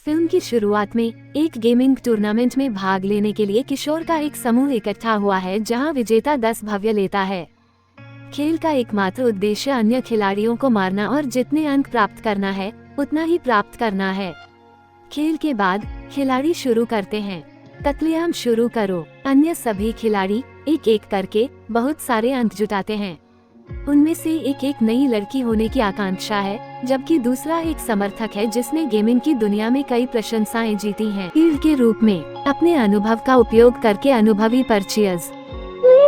Film की शुरुआत में एक गेमिंग टूर्नामेंट में भाग लेने के लिए किशोर का एक समूह इकट्ठा हुआ है, जहां विजेता 10 भव्य लेता है। खेल का एकमात्र उद्देश्य अन्य खिलाड़ियों को मारना और जितने अंक प्राप्त करना है उतना ही प्राप्त करना है। खेल के बाद खिलाड़ी शुरू करते हैं। कत्लेआम शुरू करो। अन्य सभी खिलाड़ी एक एक करके बहुत सारे अंक जुटाते हैं। उनमें से एक नई लड़की होने की आकांक्षा है, जबकि दूसरा एक समर्थक है जिसने गेमिंग की दुनिया में कई प्रशंसाएं जीती हैं। शील्ड के रूप में अपने अनुभव का उपयोग करके अनुभवी परचेज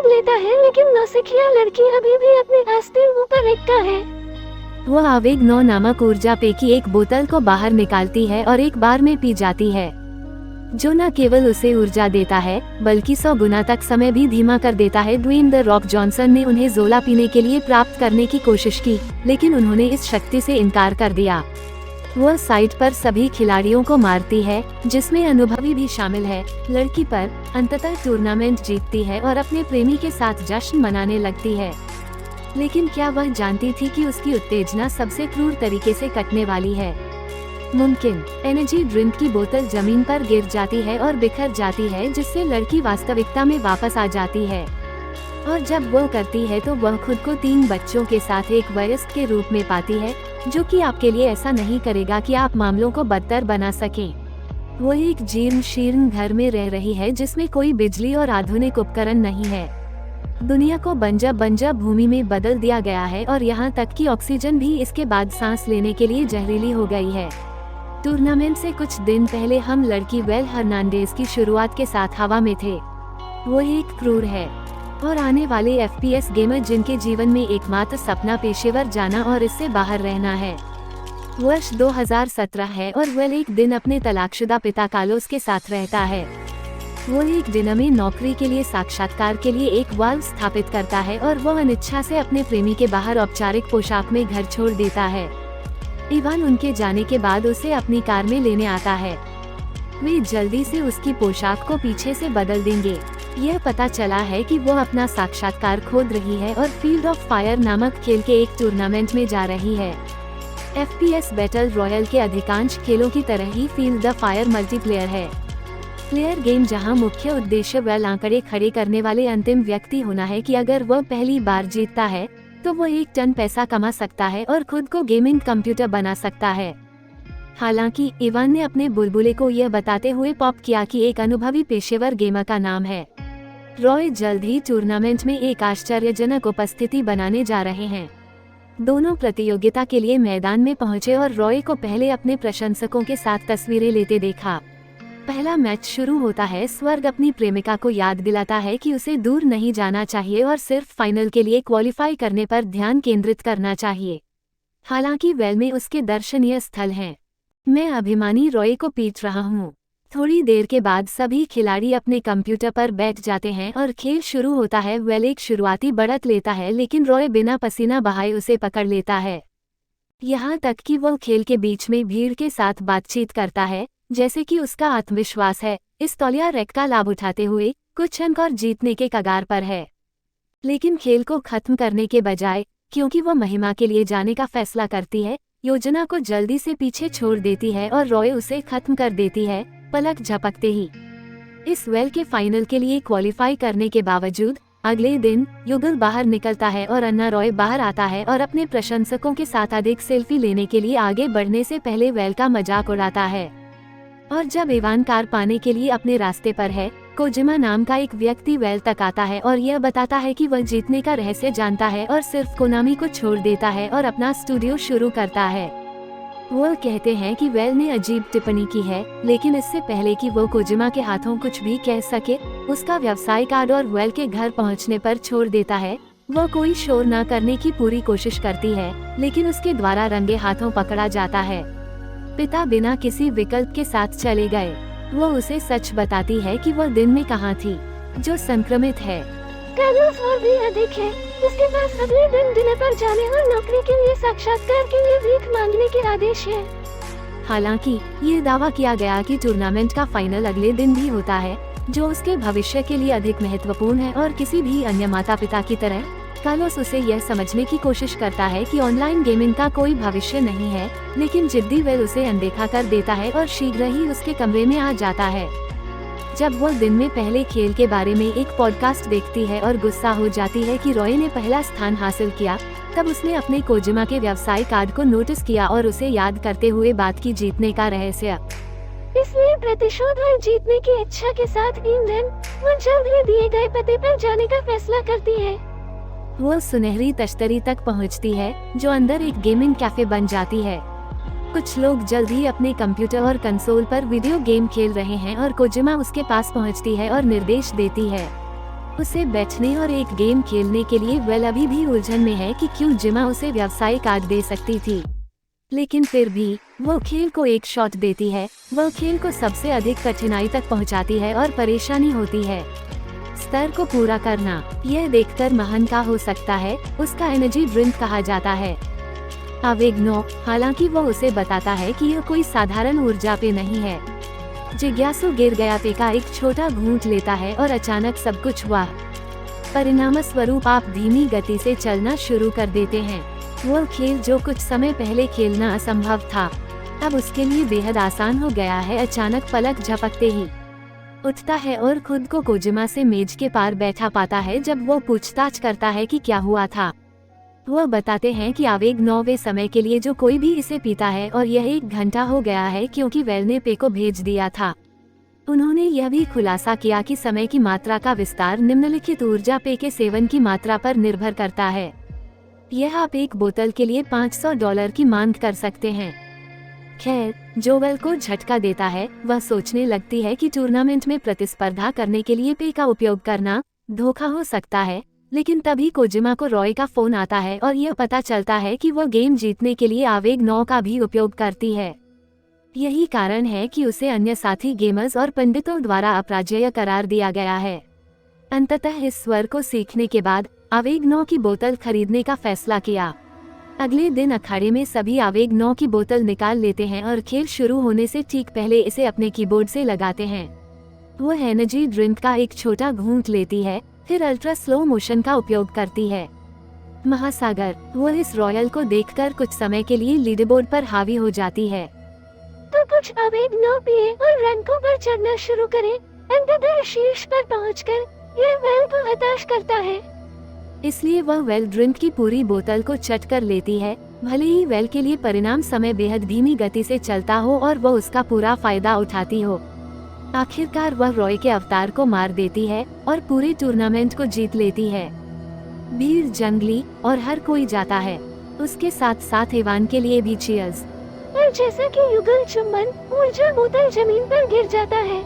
लेता है, लेकिन नौसिखिया लड़की अभी भी अपने रास्ते ऊपर एकता है। वह आवेग 9 नामक ऊर्जा पे की एक बोतल को बाहर निकालती है और एक बार में पी जाती है, जो न केवल उसे ऊर्जा देता है बल्कि 100 गुना तक समय भी धीमा कर देता है। ड्वेन द रॉक जॉनसन ने उन्हें जोला पीने के लिए प्राप्त करने की कोशिश की, लेकिन उन्होंने इस शक्ति से इनकार कर दिया। वह साइट पर सभी खिलाड़ियों को मारती है, जिसमें अनुभवी भी शामिल है। लड़की पर अंततः टूर्नामेंट जीतती है और अपने प्रेमी के साथ जश्न मनाने लगती है। लेकिन क्या वह जानती थी कि उसकी उत्तेजना सबसे क्रूर तरीके से कटने वाली है? मुमकिन एनर्जी ड्रिंक की बोतल जमीन पर गिर जाती है और बिखर जाती है, जिससे लड़की वास्तविकता में वापस आ जाती है। और जब वह करती है तो वह खुद को 3 बच्चों के साथ एक वयस्क के रूप में पाती है, जो कि आपके लिए ऐसा नहीं करेगा कि आप मामलों को बदतर बना सकें। वो एक जीर्ण शीर्ण घर में रह रही है जिसमें कोई बिजली और आधुनिक उपकरण नहीं है। दुनिया को बंजर भूमि में बदल दिया गया है और यहाँ तक कि ऑक्सीजन भी इसके बाद सांस लेने के लिए जहरीली हो गई है। टूर्नामेंट से कुछ दिन पहले हम लड़की वेल हर्नांडेज की शुरुआत के साथ हवा में थे। वो एक क्रूर है और आने वाले FPS गेमर जिनके जीवन में एकमात्र सपना पेशेवर जाना और इससे बाहर रहना है। वर्ष 2017 है और वेल एक दिन अपने तलाकशुदा पिता कार्लोस के साथ रहता है। वो एक दिन में नौकरी के लिए साक्षात्कार के लिए एक वाल्व स्थापित करता है और वो अनिच्छा से अपने प्रेमी के बाहर औपचारिक पोशाक में घर छोड़ देता है। इवान उनके जाने के बाद उसे अपनी कार में लेने आता है। वे जल्दी से उसकी पोशाक को पीछे से बदल देंगे। यह पता चला है कि वो अपना साक्षात्कार खोद रही है और फील्ड ऑफ फायर नामक खेल के एक टूर्नामेंट में जा रही है। FPS बैटल रॉयल के अधिकांश खेलों की तरह ही फील्ड द फायर मल्टीप्लेयर है। प्लेयर गेम जहां मुख्य उद्देश्य वेल आंकड़े खड़े करने वाले अंतिम व्यक्ति होना है कि अगर वह पहली बार जीतता है तो वो 1 टन पैसा कमा सकता है और खुद को गेमिंग कंप्यूटर बना सकता है। हालांकि इवान ने अपने बुलबुले को यह बताते हुए पॉप किया कि एक अनुभवी पेशेवर गेमर का नाम है रॉय जल्द ही टूर्नामेंट में एक आश्चर्यजनक उपस्थिति बनाने जा रहे हैं। दोनों प्रतियोगिता के लिए मैदान में पहुंचे और रॉय को पहले अपने प्रशंसकों के साथ तस्वीरें लेते देखा। पहला मैच शुरू होता है। स्वर्ग अपनी प्रेमिका को याद दिलाता है कि उसे दूर नहीं जाना चाहिए और सिर्फ फाइनल के लिए क्वालिफाई करने पर ध्यान केंद्रित करना चाहिए। हालांकि वेल में उसके दर्शनीय स्थल हैं। मैं अभिमानी रॉय को पीट रहा हूँ। थोड़ी देर के बाद सभी खिलाड़ी अपने कंप्यूटर पर बैठ जाते हैं और खेल शुरू होता है। वेल एक शुरुआती बढ़त लेता है, लेकिन रॉय बिना पसीना बहाए उसे पकड़ लेता है। यहाँ तक कि वो खेल के बीच में भीड़ के साथ बातचीत करता है, जैसे कि उसका आत्मविश्वास है इस तौलिया रैक का लाभ उठाते हुए कुछ अंक और जीतने के कगार पर है। लेकिन खेल को खत्म करने के बजाय, क्योंकि वो महिमा के लिए जाने का फैसला करती है, योजना को जल्दी से पीछे छोड़ देती है और रॉय उसे खत्म कर देती है पलक झपकते ही। इस वेल के फाइनल के लिए क्वालिफाई करने के बावजूद अगले दिन युगल बाहर निकलता है और अन्ना रॉय बाहर आता है और अपने प्रशंसकों के साथ अधिक सेल्फी लेने के लिए आगे बढ़ने से पहले वेल का मजाक उड़ाता है। और जब इवान कार पाने के लिए अपने रास्ते पर है, कोजिमा नाम का एक व्यक्ति वेल तक आता है और यह बताता है कि वह जीतने का रहस्य जानता है और सिर्फ कोनामी को छोड़ देता है और अपना स्टूडियो शुरू करता है। वो कहते हैं कि वेल ने अजीब टिप्पणी की है, लेकिन इससे पहले कि वो कोजिमा के हाथों कुछ भी कह सके, उसका व्यवसाय कार्ड और वेल के घर पहुंचने पर छोड़ देता है। वो कोई शोर न करने की पूरी कोशिश करती है, लेकिन उसके द्वारा रंगे हाथों पकड़ा जाता है। पिता बिना किसी विकल्प के साथ चले गए। वो उसे सच बताती है कि वो दिन में कहाँ थी, जो संक्रमित है। कार्लोस और भी अधिक है। उसके पास अगले दिन डिनर पर जाने और नौकरी के लिए साक्षात्कार के लिए भीख मांगने के आदेश है। हालांकि ये दावा किया गया कि टूर्नामेंट का फाइनल अगले दिन भी होता है, जो उसके भविष्य के लिए अधिक महत्वपूर्ण है और किसी भी अन्य माता पिता की तरह कार्लोस उसे यह समझने की कोशिश करता है कि ऑनलाइन गेमिंग का कोई भविष्य नहीं है, लेकिन जिद्दी वेल उसे अनदेखा कर देता है और शीघ्र ही उसके कमरे में आ जाता है। जब वो दिन में पहले खेल के बारे में एक पॉडकास्ट देखती है और गुस्सा हो जाती है कि रॉय ने पहला स्थान हासिल किया, तब उसने अपने कोजिमा के व्यवसाय कार्ड को नोटिस किया और उसे याद करते हुए बात की जीतने का रहस्य। इसलिए प्रतिशोध और जीतने की इच्छा के साथ ईंधन, वो जल्द ही दिए गए पते पर जाने का फैसला करती है। वो सुनहरी तश्तरी तक पहुंचती है, जो अंदर एक गेमिंग कैफे बन जाती है। कुछ लोग जल्द ही अपने कंप्यूटर और कंसोल पर वीडियो गेम खेल रहे हैं और कोजिमा उसके पास पहुंचती है और निर्देश देती है उसे बैठने और एक गेम खेलने के लिए। वेल अभी भी उलझन में है कि क्यों जिमा उसे व्यवसाय कार्ड दे सकती थी, लेकिन फिर भी वो खेल को एक शॉट देती है। वह खेल को सबसे अधिक कठिनाई तक पहुंचाती है और परेशानी होती है स्तर को पूरा करना। यह देखकर महान का हो सकता है, उसका एनर्जी ड्रिंक कहा जाता है आवेग 9। हालांकि वो उसे बताता है कि यह कोई साधारण ऊर्जा पे नहीं है। जिज्ञासु गिर गया पे का एक छोटा घूंट लेता है और अचानक सब कुछ वाह। परिणाम स्वरूप आप धीमी गति से चलना शुरू कर देते हैं। वह खेल जो कुछ समय पहले खेलना असंभव था, अब उसके लिए बेहद आसान हो गया है। अचानक पलक झपकते ही उठता है और खुद को कोजिमा से मेज के पार बैठा पाता है। जब वो पूछताछ करता है कि क्या हुआ था, वह बताते हैं कि आवेग 9वें समय के लिए जो कोई भी इसे पीता है, और यह 1 घंटा हो गया है क्योंकि वेल ने पे को भेज दिया था। उन्होंने यह भी खुलासा किया कि समय की मात्रा का विस्तार निम्नलिखित ऊर्जा पे के सेवन की मात्रा पर निर्भर करता है। यह आप एक बोतल के लिए $500 की मांग कर सकते हैं। खैर, जो वेल को झटका देता है, वह सोचने लगती है कि टूर्नामेंट में प्रतिस्पर्धा करने के लिए पे का उपयोग करना धोखा हो सकता है। लेकिन तभी कोजिमा को रॉय का फोन आता है और यह पता चलता है कि वह गेम जीतने के लिए आवेग 9 का भी उपयोग करती है। यही कारण है कि उसे अन्य साथी गेमर्स और पंडितों द्वारा अपराजेय करार दिया गया है। अंततः इस स्वर को सीखने के बाद आवेग 9 की बोतल खरीदने का फैसला किया। अगले दिन अखाड़े में सभी आवेग 9 की बोतल निकाल लेते हैं और खेल शुरू होने से ठीक पहले इसे अपने कीबोर्ड से लगाते हैं। वह एनर्जी ड्रिंक का एक छोटा घूंट लेती है, फिर अल्ट्रा स्लो मोशन का उपयोग करती है। महासागर, वह इस रॉयल को देखकर कुछ समय के लिए लीडरबोर्ड पर हावी हो जाती है। तो कुछ आवेग 9 पिए और रैंकों पर चढ़ना शुरू करें। अंततः शीर्ष पर पहुंचकर यह वेल को हताश करता है। इसलिए वह वेल ड्रिंक की पूरी बोतल को चट कर लेती है, भले ही वेल के लिए परिणाम समय बेहद धीमी गति से चलता हो और वह उसका पूरा फायदा उठाती हो। आखिरकार वह रॉय के अवतार को मार देती है और पूरे टूर्नामेंट को जीत लेती है। भीड़ जंगली और हर कोई जाता है, उसके साथ साथ इवान के लिए भी चीयर्स। और जैसा कि युगल चुंबन, ऊर्जा बोतल जमीन पर गिर जाता है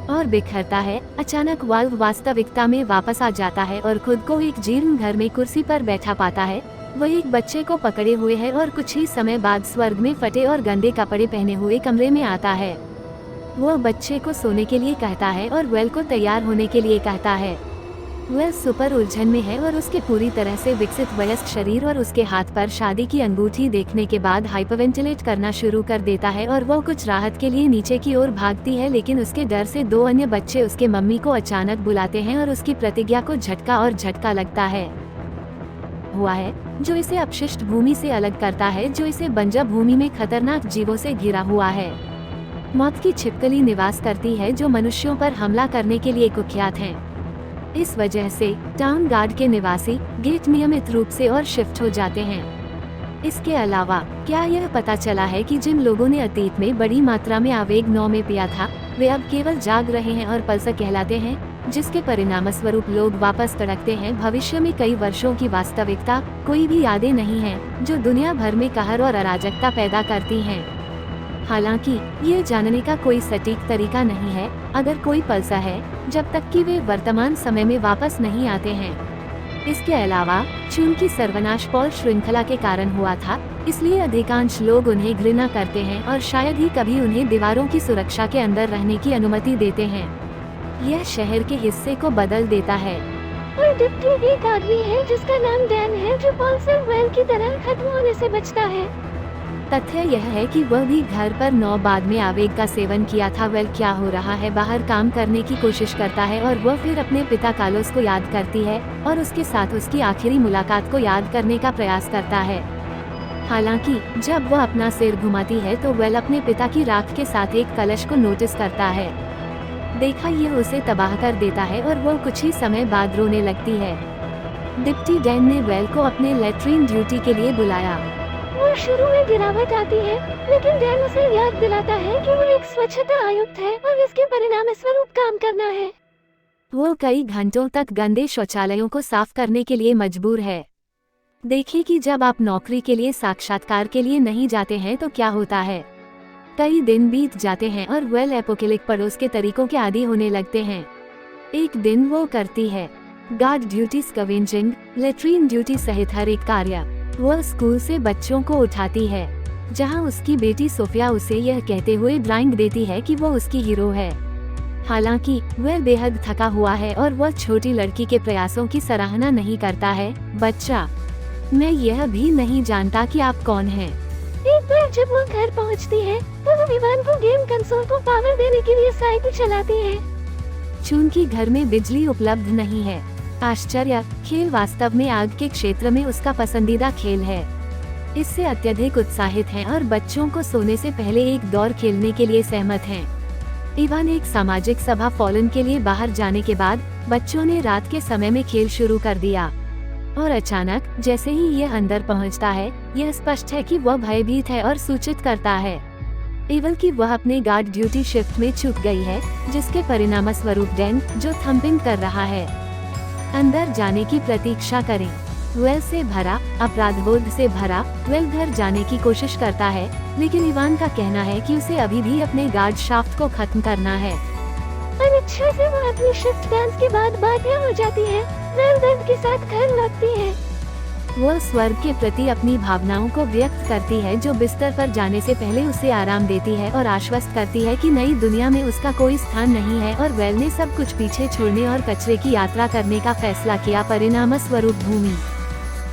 और बिखरता है। अचानक वाल्व वास्तविकता में वापस आ जाता है और खुद को एक जीर्ण घर में कुर्सी पर बैठा पाता है। वह एक बच्चे को पकड़े हुए है और कुछ ही समय बाद स्वर्ग में फटे और गंदे कपड़े पहने हुए कमरे में आता है। वह बच्चे को सोने के लिए कहता है और वेल को तैयार होने के लिए कहता है। वेल सुपर उलझन में है और उसके पूरी तरह से विकसित वयस्क शरीर और उसके हाथ पर शादी की अंगूठी देखने के बाद हाइपरवेंटिलेट करना शुरू कर देता है और वह कुछ राहत के लिए नीचे की ओर भागती है। लेकिन उसके डर से 2 अन्य बच्चे उसके मम्मी को अचानक बुलाते हैं और उसकी प्रतिज्ञा को झटका लगता है हुआ है, जो इसे अपशिष्ट भूमि से अलग करता है, जो इसे बंजर भूमि में खतरनाक जीवों से घिरा हुआ है। मौत की छिपकली निवास करती है, जो मनुष्यों पर हमला करने के लिए कुख्यात हैं। इस वजह से टाउन गार्ड के निवासी गेट नियमित रूप से और शिफ्ट हो जाते हैं। इसके अलावा क्या यह पता चला है कि जिन लोगों ने अतीत में बड़ी मात्रा में आवेग 9 में पिया था, वे अब केवल जाग रहे हैं और पल्स कहलाते हैं, जिसके परिणाम स्वरूप लोग वापस तड़कते हैं। भविष्य में कई वर्षों की वास्तविकता कोई भी यादें नहीं हैं, जो दुनिया भर में कहर और अराजकता पैदा करती हैं। हालांकि ये जानने का कोई सटीक तरीका नहीं है अगर कोई पल्स है, जब तक कि वे वर्तमान समय में वापस नहीं आते हैं। इसके अलावा चूंकि सर्वनाश पॉल श्रृंखला के कारण हुआ था, इसलिए अधिकांश लोग उन्हें घृणा करते हैं और शायद ही कभी उन्हें दीवारों की सुरक्षा के अंदर रहने की अनुमति देते हैं। यह शहर के हिस्से को बदल देता है। और डिप्टी एक आदमी है जिसका नाम डैन है, जो पॉल से वेल की तरह खत्म होने से बचता है। तथ्य यह है कि वह भी घर पर 9 बाद में आवेग का सेवन किया था। वेल क्या हो रहा है, बाहर काम करने की कोशिश करता है और वह फिर अपने पिता कार्लोस को याद करती है और उसके साथ उसकी आखिरी मुलाकात को याद करने का प्रयास करता है। हालांकि जब वह अपना सिर घुमाती है तो वेल अपने पिता की राख के साथ एक कलश को नोटिस करता है। देखा यह उसे तबाह कर देता है और वो कुछ ही समय बाद रोने लगती है। डिप्टी डैन ने वेल को अपने लेट्रिन ड्यूटी के लिए बुलाया। वो शुरू में गिरावट आती है, लेकिन डैन उसे याद दिलाता है कि वो एक स्वच्छता आयुक्त है और इसके परिणाम स्वरूप काम करना है। वो कई घंटों तक गंदे शौचालयों को साफ करने के लिए मजबूर है। देखिए कि जब आप नौकरी के लिए साक्षात्कार के लिए नहीं जाते हैं तो क्या होता है। कई दिन बीत जाते हैं और वेल एपोकेलिक पड़ोस के तरीकों के आदी होने लगते हैं। एक दिन वो करती है गार्ड ड्यूटी, स्कवेंजिंग, लेट्रिन ड्यूटी सहित हर एक कार्य। वह स्कूल से बच्चों को उठाती है, जहां उसकी बेटी सोफिया उसे यह कहते हुए ड्राइंग देती है कि वो उसकी हीरो है। हालांकि वह बेहद थका हुआ है और वह छोटी लड़की के प्रयासों की सराहना नहीं करता है। बच्चा, मैं यह भी नहीं जानता कि आप कौन हैं। एक बार जब वो घर पहुंचती है तो वो इवान को गेम कंसोल को पावर देने के लिए साइकिल चलाती है। चूंकि घर में बिजली उपलब्ध नहीं है, आश्चर्य, खेल वास्तव में आग के क्षेत्र में उसका पसंदीदा खेल है। इससे अत्यधिक उत्साहित हैं और बच्चों को सोने से पहले एक दौर खेलने के लिए सहमत हैं। इवान एक सामाजिक सभा फॉलन के लिए बाहर जाने के बाद बच्चों ने रात के समय में खेल शुरू कर दिया और अचानक जैसे ही यह अंदर पहुंचता है, यह स्पष्ट है कि वह भयभीत है और सूचित करता है इवल कि वह अपने गार्ड ड्यूटी शिफ्ट में चूक गई है, जिसके परिणाम स्वरूप डैन, जो थंपिंग कर रहा है, अंदर जाने की प्रतीक्षा करें। वेल से भरा, अपराधबोध से भरा, वेल घर जाने की कोशिश करता है, लेकिन इवान का कहना है कि उसे अभी भी अपने गार्ड शाफ्ट को खत्म करना है। अनिच्छा से वो अपनी शिफ्ट डांस के बाद बाध्य हो जाती है। वेल दर्द के साथ घर लौटती है। वह स्वर्ग के प्रति अपनी भावनाओं को व्यक्त करती है, जो बिस्तर पर जाने से पहले उसे आराम देती है और आश्वस्त करती है कि नई दुनिया में उसका कोई स्थान नहीं है और वेल ने सब कुछ पीछे छोड़ने और कचरे की यात्रा करने का फैसला किया। परिणाम स्वरूप भूमि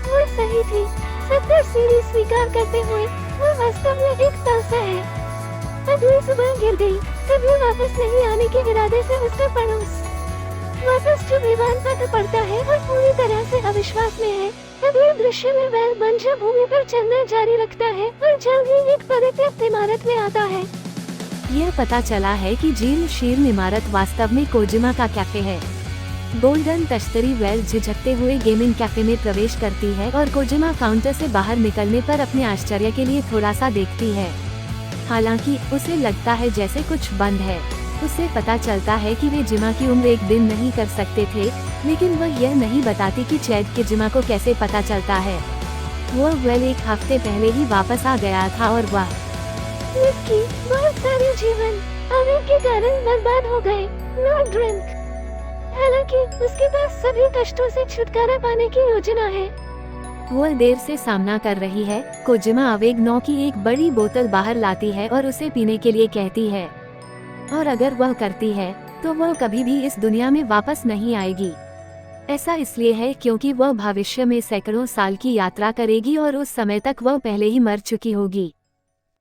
वो सही थी। 70 सीढ़ी स्वीकार करते हुए वो वास्तव में एक तासा है। अगली सुबह गिर गई, कभी वापस नहीं आने के इरादे से उसका पड़ोस वापस जब इवान पर पड़ता है और पूरी तरह से अविश्वास में है। अगले दृश्य में वेल बंजर भूमि पर चलना जारी रखता है और जल्द ही एक परित्यक्त इमारत में आता है। यह पता चला है कि जीर्ण शीर्ण इमारत वास्तव में कोजिमा का कैफे है। गोल्डन तश्तरी वेल झिझकते हुए गेमिंग कैफे में प्रवेश करती है और कोजिमा काउंटर से बाहर निकलने पर अपने आश्चर्य के लिए थोड़ा सा देखती है। हालांकि उसे लगता है जैसे कुछ बंद है। उसे पता चलता है कि वे जिमा की उम्र एक दिन नहीं कर सकते थे, लेकिन वह यह नहीं बताती कि चैड के जिमा को कैसे पता चलता है। वह वेल एक हफ्ते पहले ही वापस आ गया था और वह उसकी बहुत सारे जीवन आवेग के कारण बर्बाद हो गए। No drink. हालांकि उसके पास सभी कष्टों से छुटकारा पाने की योजना है। वह देर से सामना कर रही है। कोजिमा आवेग 9 की एक बड़ी बोतल बाहर लाती है और उसे पीने के लिए कहती है, और अगर वह करती है तो वह कभी भी इस दुनिया में वापस नहीं आएगी। ऐसा इसलिए है क्योंकि वह भविष्य में सैकड़ों साल की यात्रा करेगी और उस समय तक वह पहले ही मर चुकी होगी।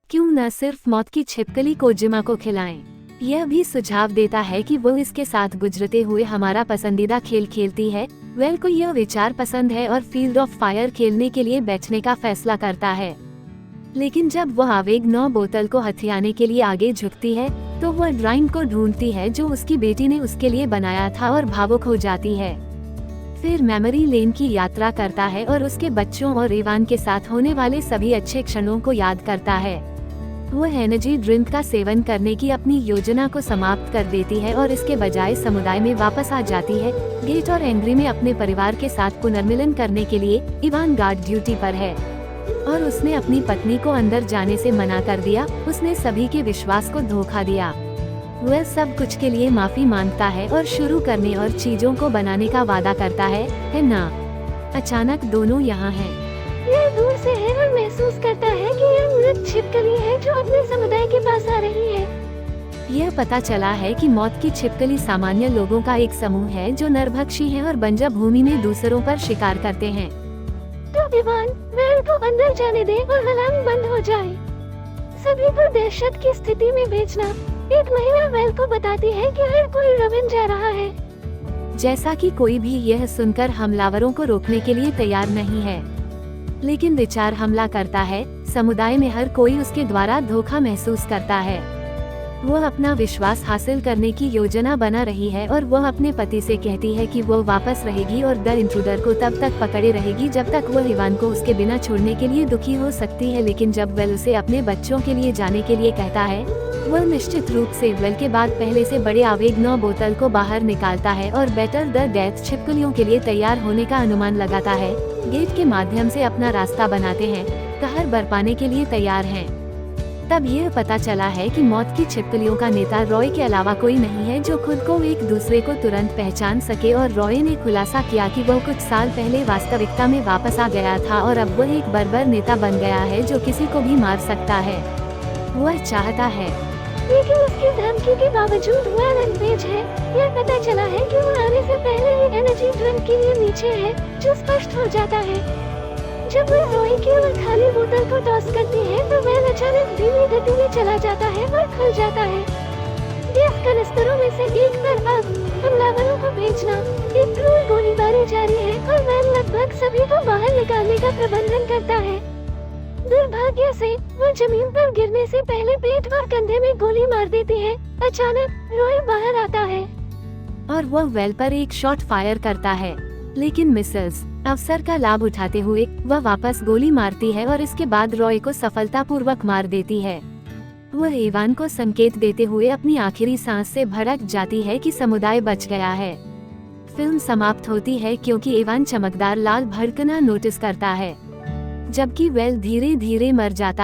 क्यों न सिर्फ मौत की छिपकली कोजिमा को खिलाएं। यह भी सुझाव देता है कि वो इसके साथ गुजरते हुए हमारा पसंदीदा खेल खेलती है। वेल को यह विचार पसंद है और फील्ड ऑफ फायर खेलने के लिए बैठने का फैसला करता है, लेकिन जब वह आवेग 9 बोतल को हथियाने के लिए आगे झुकती है तो वह ड्राइंग को ढूंढती है जो उसकी बेटी ने उसके लिए बनाया था और भावुक हो जाती है। फिर मेमोरी लेन की यात्रा करता है और उसके बच्चों और इवान के साथ होने वाले सभी अच्छे क्षणों को याद करता है। वह एनर्जी ड्रिंक का सेवन करने की अपनी योजना को समाप्त कर देती है और इसके बजाय समुदाय में वापस आ जाती है। गेट और एंग्री में अपने परिवार के साथ पुनर्मिलन करने के लिए इवान गार्ड ड्यूटी पर है और उसने अपनी पत्नी को अंदर जाने से मना कर दिया। उसने सभी के विश्वास को धोखा दिया। वह सब कुछ के लिए माफी मांगता है और शुरू करने और चीजों को बनाने का वादा करता है ना? अचानक दोनों यहाँ हैं। यह दूर से है और महसूस करता है कि यह मृत छिपकली है जो अपने समुदाय के पास आ रही है। यह पता चला है कि मौत की छिपकली सामान्य लोगों का एक समूह है जो नरभक्षी हैं और बंजर भूमि में दूसरों पर शिकार करते हैं। तो इवान वेल को अंदर जाने दे और अलार्म बंद हो जाए। सभी को दहशत की स्थिति में भेजना। एक महिला वेल को बताती है कि हर कोई रवन जा रहा है। जैसा कि कोई भी यह सुनकर हमलावरों को रोकने के लिए तैयार नहीं है, लेकिन विचार हमला करता है। समुदाय में हर कोई उसके द्वारा धोखा महसूस करता है। वह अपना विश्वास हासिल करने की योजना बना रही है और वह अपने पति से कहती है कि वो वापस रहेगी और द इंट्रूडर को तब तक पकड़े रहेगी जब तक वह इवान को उसके बिना छोड़ने के लिए दुखी हो सकती है। लेकिन जब वेल उसे अपने बच्चों के लिए जाने के लिए कहता है, वह निश्चित रूप से वेल के बाद पहले से बड़े आवेग 9 बोतल को बाहर निकालता है और बेटर द डेथ छिपकलियों के लिए तैयार होने का अनुमान लगाता है। गेट के माध्यम से अपना रास्ता बनाते हैं, कहर बरपाने के लिए तैयार हैं। तब यह पता चला है कि मौत की छिपकलियों का नेता रॉय के अलावा कोई नहीं है जो खुद को एक दूसरे को तुरंत पहचान सके। और रॉय ने खुलासा किया कि वह कुछ साल पहले वास्तविकता में वापस आ गया था और अब वह एक बर्बर नेता बन गया है जो किसी को भी मार सकता है। वह चाहता है, लेकिन उसकी धमकी के बावजूद वह अनपेज है। यह पता चला है कि वो आने से पहले ही एनर्जी ड्रिंक के लिए नीचे है, जो स्पष्ट हो जाता है। जब वह रॉय की ओर खाली बोतल को टॉस करती है तो वह अचानक धीमी गति में चला जाता है और खुल जाता है। गैस कनिस्टरों में से एक पर अब हमलावरों को भेजना। एक क्रूर गोलीबारी जारी है और वह लगभग सभी को बाहर निकालने का प्रबंधन करता है। दुर्भाग्य से वो जमीन पर गिरने से पहले पेट और कंधे में गोली मार देती है। अचानक रॉय बाहर आता है और वह वेल पर एक शॉट फायर करता है, लेकिन मिसेस अवसर का लाभ उठाते हुए वह वापस गोली मारती है और इसके बाद रॉय को सफलतापूर्वक मार देती है। वह इवान को संकेत देते हुए अपनी आखिरी सांस से भड़क जाती है कि समुदाय बच गया है। फिल्म समाप्त होती है क्योंकि इवान चमकदार लाल भड़कना नोटिस करता है, जबकि वेल धीरे धीरे मर जाता है।